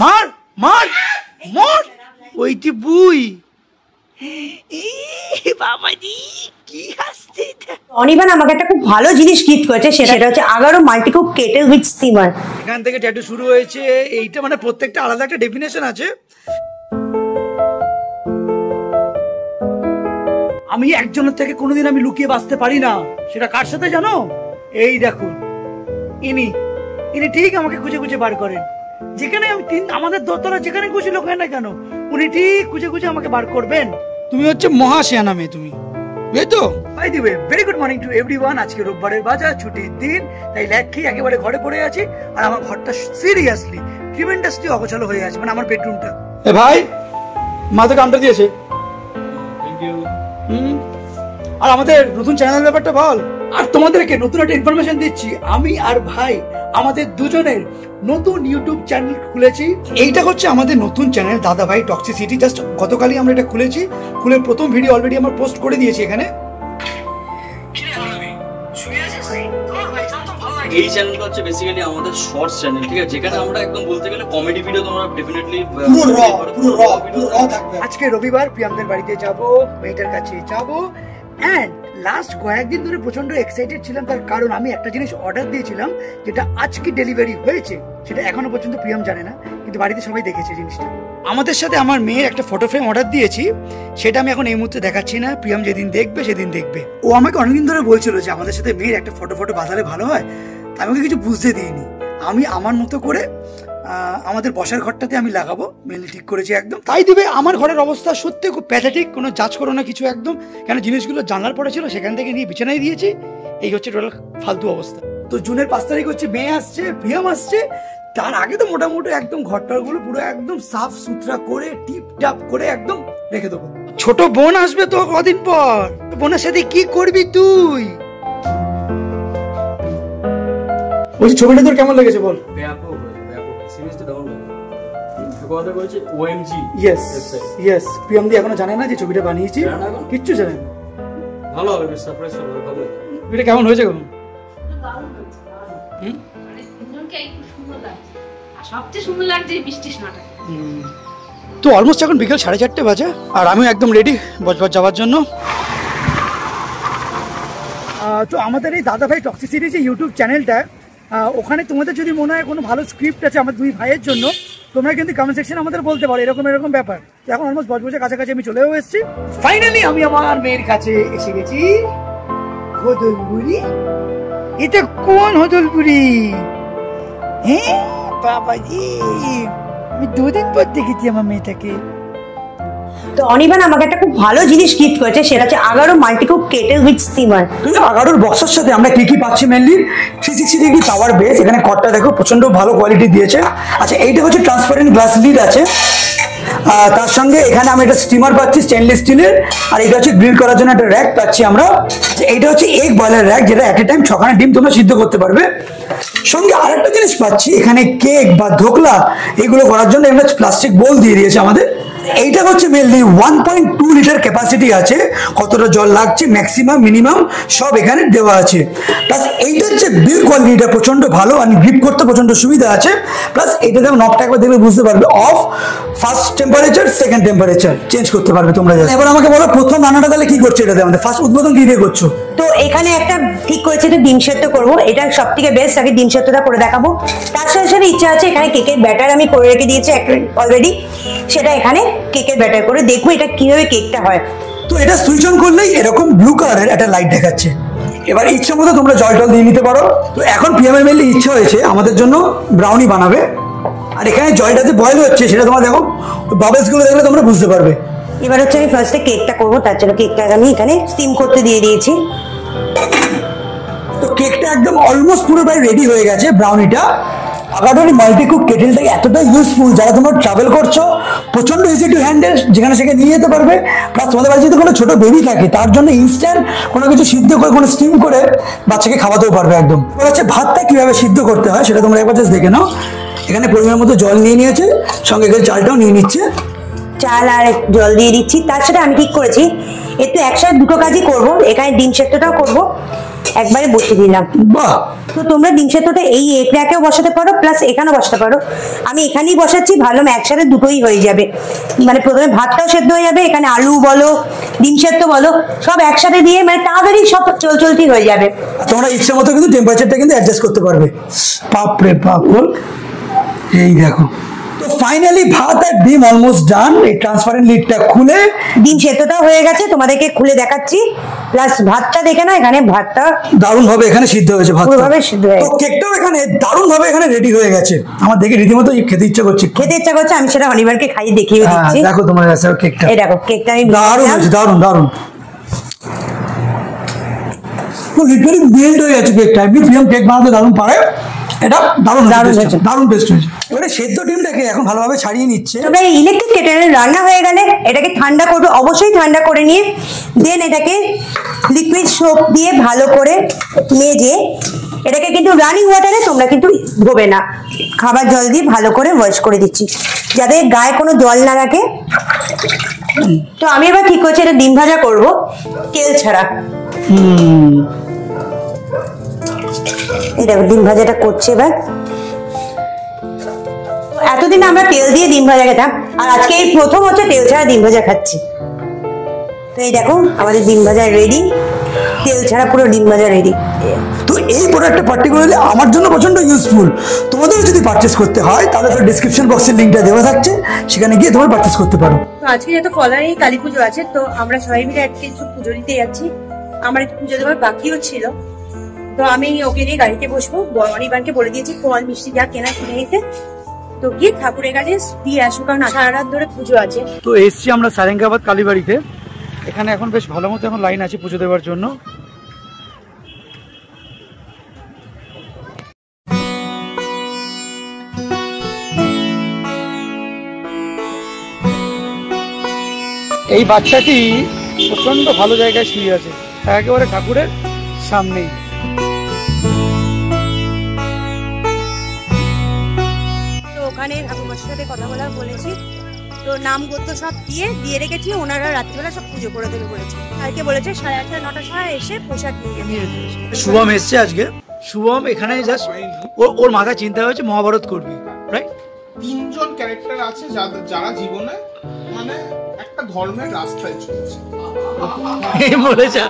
মার মার মার ওইটি বুই বাবাজি কি হাসছে এটা। অনির্বাণ আমাকে একটা খুব ভালো জিনিস গিফট করেছে, সেটা হচ্ছে আগারো মাল্টিকুক কেটেল উইথ স্টিমার। এখান থেকে ট্যাটু শুরু হয়েছে, এইটা মানে প্রত্যেকটা আলাদা একটা ডেফিনেশন আছে। আমি একজনের থেকে কোনোদিন আমি লুকিয়ে বাঁচতে পারি না। সেটা কার সাথে জানো? এই দেখুন, ইনি ঠিক আমাকে খুঁজে খুঁজে বার করেন। যেখানে আমি আমাদের দোতলা যেখানে খুশি লোক হয় না কেন, উনি ঠিক খুঁজে খুঁজে আমাকে বার করবেন। তুমি হচ্ছে মহাশিয়ানা মেয়ে তুমি, এই তো। By the way, very good morning to everyone. আজকে রোববারের বাজার, ছুটির দিন, তাই ল্যাগ খেয়ে একেবারে ঘরে পড়ে আছি। আর আমার ঘরটা সিরিয়াসলি ট্রিমেন্ডাসলি অগোছালো হয়ে আছে, মানে আমার বেডরুমটা। এ ভাই, মা তো কামটা দিয়েছে। Thank you. আর আমাদের নতুন চ্যানেল ব্যাপারটা বল। আর তোমাদেরকে নতুন একটা ইনফরমেশন দিচ্ছি, আমি আর ভাই আমাদের দুজনের নতুন ইউটিউব চ্যানেল খুলেছি। এইটা হচ্ছে আমাদের নতুন চ্যানেল দাদা ভাই টক্সিসিটি। জাস্ট গতকালই আমরা এটা খুলেছি, খুলে প্রথম ভিডিও অলরেডি আমরা পোস্ট করে দিয়েছি এখানে। এই চ্যানেলটা হচ্ছে বেসিক্যালি আমাদের শর্টস চ্যানেল, ঠিক আছে, যেখানে আমরা একদম বলতে গেলে কমেডি ভিডিও তোমরা ডেফিনেটলি পুরো র থাকবে। আজকে রবিবার, প্রিয়ামদের বাড়িতে যাব, মেয়েটার কাছে যাব। এন্ড লাস্ট কয়েকদিন ধরে প্রচন্ড এক্সাইটেড ছিলাম, তার কারণ আমি একটা জিনিস অর্ডার দিয়েছিলাম যেটা আজকে ডেলিভারি হয়েছে। সেটা এখনো পর্যন্ত প্রিয়াম জানে না, কিন্তু বাড়িতে সবাই দেখেছে জিনিসটা। আমাদের সাথে আমার মেয়ের একটা ফটো ফ্রেম অর্ডার দিয়েছি, সেটা আমি এখন এই মুহূর্তে দেখাচ্ছি না। প্রিয়াম যেদিন দেখবে সেদিন দেখবে। ও আমাকে অনেকদিন ধরে বলছিল যে আমাদের সাথে মেয়ের একটা ফটো বাঁধালে ভালো হয়। আমি ওকে কিছু বুঝতে দিইনি। আমি আমার মতো করে আমাদের বসার ঘরটাতে আমি লাগাবো, মেনলি ঠিক করেছি একদম। তাই দিবে। আমার ঘরের অবস্থা সত্যি খুব প্যাথেটিক, কোনো জাজ করো না কিছু একদম। কেন জিনিসগুলো জানলার পরে ছিল, সেখান থেকে নিয়ে বিছানায় দিয়েছি। এই হচ্ছে টোটাল ফালতু অবস্থা। তো জুনের 5 তারিখ হচ্ছে মেয়ে আসছে, প্রিয়াম আসছে। তার আগে তো মোটামুটি একদম ঘরটাগুলো পুরো একদম সাফ সুতরা করে টিপ টাপ করে একদম রেখে দেবো। ছোট বোন আসবে তো কদিন পর, বোনের সাথে কি করবি তুই? ওই ছবিটা তোর কেমন লেগেছে বল? প্রিয়াম দি এখনো জানে না যে ছবিটা বানিয়েছি, কিচ্ছু জানে না। ভালো হবে, সারপ্রাইজ হবে। ভালো এটা কেমন হয়েছে? কেমন তো অলমোস্ট এখন বিকেল 4:30 বাজে, আর আমিও একদম রেডি বজবজ যাওয়ার জন্য। তো আমাদের এই দাদা ভাই টক্সিসিটি যে ইউটিউব চ্যানেলটা, ওখানে তোমাদের যদি মনে হয় কোনো ভালো স্ক্রিপ্ট আছে আমার দুই ভাইয়ের জন্য, তোমরা কিন্তু কমেন্ট সেকশনে আমাদের বলতে পারো এরকম ব্যাপার। এখন অলমোস্ট বজবজের কাছাকাছি আমি চলেও এসেছি। ফাইনালি আমি আমার মেয়ের কাছে এসে গেছি। হদলপুরি, এটা কোন হদলপুরি? হ্যাঁ বাবাজি, আমি 2 দিন পর দেখেছি আমার মেয়েটাকে। তো অনির্বাণ আমাকে একটা খুব ভালো জিনিস গিফট করেছে, সেটা হচ্ছে আগারো মাল্টিকুক কেটেল উইথ স্টিমার। আগারোর বক্সের সাথে আমরা কি পাচ্ছি? মেনলি 360 ডিগ্রি পাওয়ার বেস। এখানে কটটা দেখো প্রচন্ড ভালো কোয়ালিটি দিয়েছে। আচ্ছা, এইটা হচ্ছে ট্রান্সপারেন্ট গ্লাস লিড আছে। তার সঙ্গে এখানে আমি একটা স্টিমার পাচ্ছি স্টেনলেস স্টিলের। আর এটা হচ্ছে গ্রিল করার জন্য একটা র্যাক পাচ্ছি আমরা। এইটা হচ্ছে এগ বয়লার র্যাক, যেটা এট এ টাইম 6খানা ডিম তোমরা সিদ্ধ করতে পারবে। সঙ্গে আরেকটা জিনিস পাচ্ছি, এখানে কেক বা ধোকলা এগুলো করার জন্য একটা প্লাস্টিক বোল দিয়ে দিয়েছে আমাদের। এইটা হচ্ছে মেনলি 1.2 লিটার ক্যাপাসিটি আছে। কতটা জল লাগছে, ম্যাক্সিমাম মিনিমাম সব এখানে দেওয়া আছে। প্লাস এইটা হচ্ছে বিল্ড কোয়ালিটিটা প্রচন্ড ভালো, আর গ্রিপ করতে প্রচন্ড সুবিধা আছে। প্লাস এটা দেখো নবটা একবার দেখলে বুঝতে পারবে, of, first temperature, second temperature change করতে পারবে তোমরা। এবার আমাকে বলো, প্রথম রান্নাটা তাহলে কি করছো? এটাতে আমাদের ফার্স্ট উদ্বোধন কি দিয়ে করছো? তো এখানে একটা ঠিক করেছে যে ডিম সেদ্ধ করবো, এটা সব থেকে বেস্ট। আগে ডিম সেদ্ধটা করে দেখাবো। তার সাথে সাথে ইচ্ছা আছে এখানে কেকের ব্যাটার আমি করে রেখে দিয়েছি অলরেডি, সেটা এখানে কেকের ব্যাটার করে দেখবো এটা কিভাবে কেকটা হয়। তো এটা সুইচ অন করলেই এরকম ব্লু কালারের একটা লাইট দেখাচ্ছে। এবার ইচ্ছা মতো তোমরা জল টল দিয়ে নিতে পারো। তো এখন প্রিয়ামের মেনলি ইচ্ছা হয়েছে আমাদের জন্য ব্রাউনি বানাবে। আর এখানে জলটাতে বয়েল হচ্ছে, সেটা তোমরা দেখো, বাবলস গুলো দেখলে তোমরা বুঝতে পারবে। এবার হচ্ছে আমি ফার্স্টে কেকটা করবো, তার জন্য কেকটা আমি এখানে স্টিম করতে দিয়ে দিয়েছি। তো কেকটা একদম অলমোস্ট পুরো প্রায় রেডি হয়ে গেছে ব্রাউনিটা। আগারোর মাল্টিকুক কেটেলটাকে এতটা ইউজফুল, যারা তোমরা ট্রাভেল করছো প্রচন্ড ইজি টু হ্যান্ডেল, যেখানে সেখানে নিয়ে যেতে পারবে। প্লাস তোমাদের বাড়িতে যদি কোনো ছোট বেবি থাকে, তার জন্য ইনস্ট্যান্ট কোনো কিছু সিদ্ধ করে, কোনো স্টিম করে বাচ্চাকে খাওয়াতেও পারবে একদম। এবার হচ্ছে ভাতটা কিভাবে সিদ্ধ করতে হয় সেটা তোমরা একবার জাস্ট দেখে নাও। এখানে পরিমাণ মতো জল নিয়ে নিয়েছে, সঙ্গে এখানে চালটাও নিয়ে নিচ্ছে। চাল আর জল দিয়ে দিচ্ছি। তার সাথে আমি ঠিক করেছি একটু একসাথে দুটো কাজই করবো, এখানে ডিম সেদ্ধটাও করবো, একবারে বসিয়ে দিলাম। বাহ, তো তোমরা ডিম সেদ্ধটা এই এক র্যাকেও বসাতে পারো, প্লাস এখানেও বসাতে পারো। আমি এখানেই বসাচ্ছি, ভালো একসাথে দুটোই হয়ে যাবে। মানে প্রথমে ভাতটাও সেদ্ধ হয়ে যাবে, এখানে আলু বলো ডিম সেদ্ধ বলো সব একসাথে দিয়ে মানে তাড়াতাড়ি সব চলতি হয়ে যাবে। তোমরা ইচ্ছে মতো কিন্তু টেম্পারেচারটা কিন্তু অ্যাডজাস্ট করতে পারবে। বাপরে বাপ, এই দেখো। তো ফাইনালি ভাত আর ডিম অলমোস্ট ডান। এই ট্রান্সপারেন্ট লিডটা খুলে ডিম সেদ্ধটাও হয়ে গেছে, তোমাদেরকে খুলে দেখাচ্ছি। প্লাস ভাতটা দেখে না, এখানে ভাতটা দারুণ ভাবে এখানে সিদ্ধ হয়েছে, ভাত পুরোভাবে সিদ্ধ হয়ে তো কেকটাও এখানে দারুণ ভাবে এখানে রেডি হয়ে গেছে। আমার দেখে রীতিমতো খেতে ইচ্ছা করছে। আমি সেটা অনিবারকে খাইয়ে দেখিয়ে দিচ্ছি। দেখো তোমার কাছে কেকটা, এই দেখো কেকটা আমি দারুণ হয়েছে, দারুণ দারুণ। লিটারালি মেল্ট হয়ে গেছে কেকটা। এমনি প্রিয়ম কেক বানাতে দারুণ পারে, এটা দারুণ হয়েছে, দারুণ টেস্ট হয়েছে। এবারে সেদ্ধ ডিমটাকে এখন ভালোভাবে ছাড়িয়ে নিচ্ছে। তোমরা এই ইলেকট্রিক কেটেলের রান্না হয়ে গেলে এটাকে ঠান্ডা করবে, অবশ্যই ঠান্ডা করে নিয়ে দেন এটাকে লিকুইড সোপ দিয়ে ভালো করে মেজে এটাকে কিন্তু রানিং ওয়াটারে তোমরা কিন্তু ধোবে না, খাবার জল দিয়ে ভালো করে ওয়াশ করে দিচ্ছি যাতে গায়ে কোনো জল না রাখে। তো আমি এবার ঠিক করছি এটা ডিম ভাজা করবো তেল ছাড়া। এই দেখো ডিম ভাজাটা করছে এবার। এতদিন আমরা তেল দিয়ে ডিম ভাজা খেতাম, আর আজকে এই প্রথম হচ্ছে তেল ছাড়া ডিম ভাজা খাচ্ছি। তো এই দেখো আমাদের ডিম ভাজা রেডি, তেল ছাড়া পুরো ডিম ভাজা রেডি। তো এই প্রোডাক্টটা পার্টিকুলারলি আমার জন্য প্রচন্ড ইউজফুল। তোমাদের যদি পারচেস করতে হয় তাহলে তো ডিসক্রিপশন বক্সের লিঙ্কটা দেওয়া থাকছে, সেখানে গিয়ে তোমরা পারচেস করতে পারো। তো আজকে যেহেতু ফলারি কালী পুজো আছে, তো আমরা সবাই মিলে আজকে একটু পুজো দিতে যাচ্ছি। আমার একটু পুজো দেওয়ার বাকিও ছিল, তো আমি ওকে নিয়ে গাড়িতে বসবো। অনিবারকে বলে দিয়েছি ফল মিষ্টি যা কেনা কিনে নিতে, তো গিয়ে ঠাকুরের কাছে দিয়ে আসবো, কারণ সারা রাত ধরে পুজো আছে। তো এসছি আমরা সারেঙ্গাবাদ কালীবাড়িতে। এখানে এখন বেশ ভালো মতো এখন লাইন আছে পুজো দেওয়ার জন্য। এই বাচ্চাটি প্রচন্ড ভালো জায়গায় শুয়ে আছে, একেবারে ঠাকুরের সামনেই। তো ওখানে ঠাকুমার সাথে কথা বলেছি, তো নাম গোত্র সব দিয়ে রেখেছি। ওনারা রাত্রিবেলা সব পুজো করে দেবে বলেছে। কালকে বলেছে 8:30 9টার সময় এসে প্রসাদ নিয়ে যাবে। শুভম এসছে আজকে। শুভম এখানে জাস্ট ওর মাথায় চিন্তা হয়েছে মহাভারত করবি, রাইট? তিনজন ক্যারেক্টার আছে যারা জীবনে মানে একটা ধর্মের রাস্তায় চলছে। বলেছে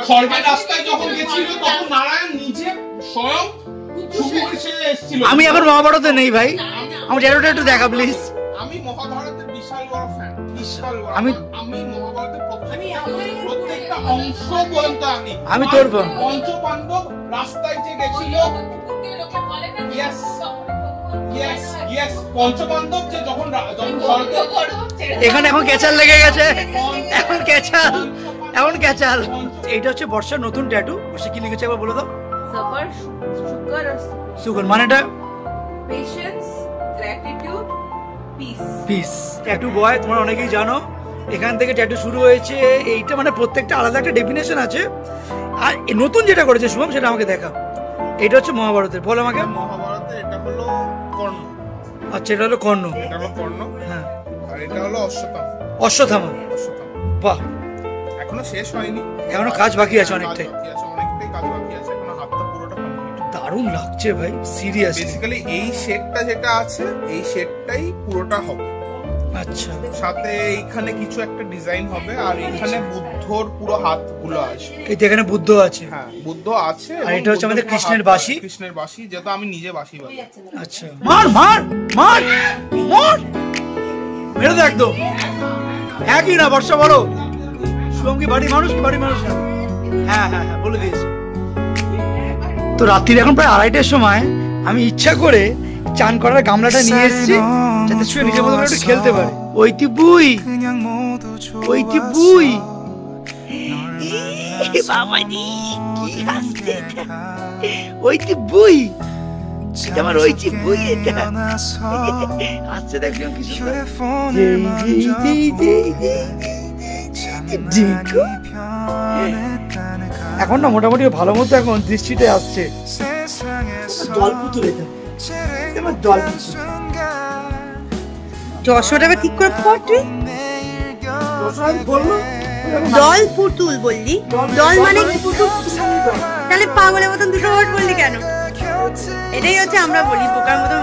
ধর্মের রাস্তায় যখন গেছিল তখন নারায়ণ নিজে স্বয়ং এসেছিল। আমি এখন মহাভারতে নেই ভাই, আমার চ্যানেলটা একটু দেখা প্লিজ। আমি মহাভারতের বিশাল বড় ফ্যান, বিশাল বড়। আমি মহাভারতের প্রত্যেকটা অংশ পর্যন্ত আমি তোর পঞ্চপাণ্ডব রাস্তায় যে গেছিল, ইয়েস ইয়েস ইয়েস, পঞ্চপাণ্ডব যে যখন এখানে এখন ক্যাচাল লেগে গেছে, এখন ক্যাচাল। এইটা হচ্ছে বর্ষার নতুন ট্যাটু। বর্ষা কি লিখেছে একবার বলে দাও। সুগার মানেটা patience, gratitude, peace. Peace tattoo boy তোমরা অনেকেই জানো, এখান থেকে ট্যাটু শুরু হয়েছে। এইটা মানে প্রত্যেকটা আলাদা একটা ডেফিনেশন আছে। আর নতুন যেটা করেছে শুভম সেটা আমাকে দেখা। এটা হচ্ছে মহাভারতের, বল আমাকে। মহাভারতের এটা হলো কর্ণ। আচ্ছা এটা হলো কর্ণ, এটা হলো কর্ণ, হ্যাঁ। আর এটা হলো অশ্বত্থামা। বাহ, এখনো শেষ হয়নি, এখনো কাজ বাকি আছে অনেকটাই। অনেকটাই কাজ বাকি আছে, এখনো হাতটা পুরোটা কমপ্লিট। দারুণ লাগছে ভাই, সিরিয়াসলি। বেসিক্যালি এই শেডটা যেটা আছে, এই শেডটাই পুরোটা হবে। আচ্ছা, সাথে এইখানে কিছু একটা ডিজাইন হবে, আর এখানে বুদ্ধর পুরো হাতগুলো আছে। এই এখানে বুদ্ধ আছে, হ্যাঁ বুদ্ধ আছে। আর এটা হচ্ছে আমাদের কৃষ্ণের বাঁশি। কৃষ্ণের বাঁশি, যেহেতু আমি নিজে বাঁশি বাজাই। আচ্ছা, মার মার মার মার, মেরে দে একদম। একই না বর্ষা বলো, শুভম কি বাড়ির মানুষ কি বাড়ির মানুষ না? হ্যাঁ হ্যাঁ হ্যাঁ বলে দিয়েছি। তো রাত্রির এখন প্রায় 2:30টার সময় আমি ইচ্ছা করে চান করার গামলাটা নিয়ে এসেছি, যাতে শুয়ে নিজের মতো একটু খেলতে পারে। ওইটি বুই বাবাজি কি হাসছে, ওইটি বুই, এটা আমার ওইটি বুই, এটা হাসছে দেখলাম কি সুন্দর। এখন না মোটামুটি ভালো মতো এখন দৃষ্টিতে আসছে। জল পুতুলে জল যশোটা ঠিক করে পড় তুই। বললো দল পুতুল বললি, দল মানে তাহলে পাগলের মতন দুটো ওয়ার্ড বললি কেন? এটাই হচ্ছে আমরা বলি বোকার মতন।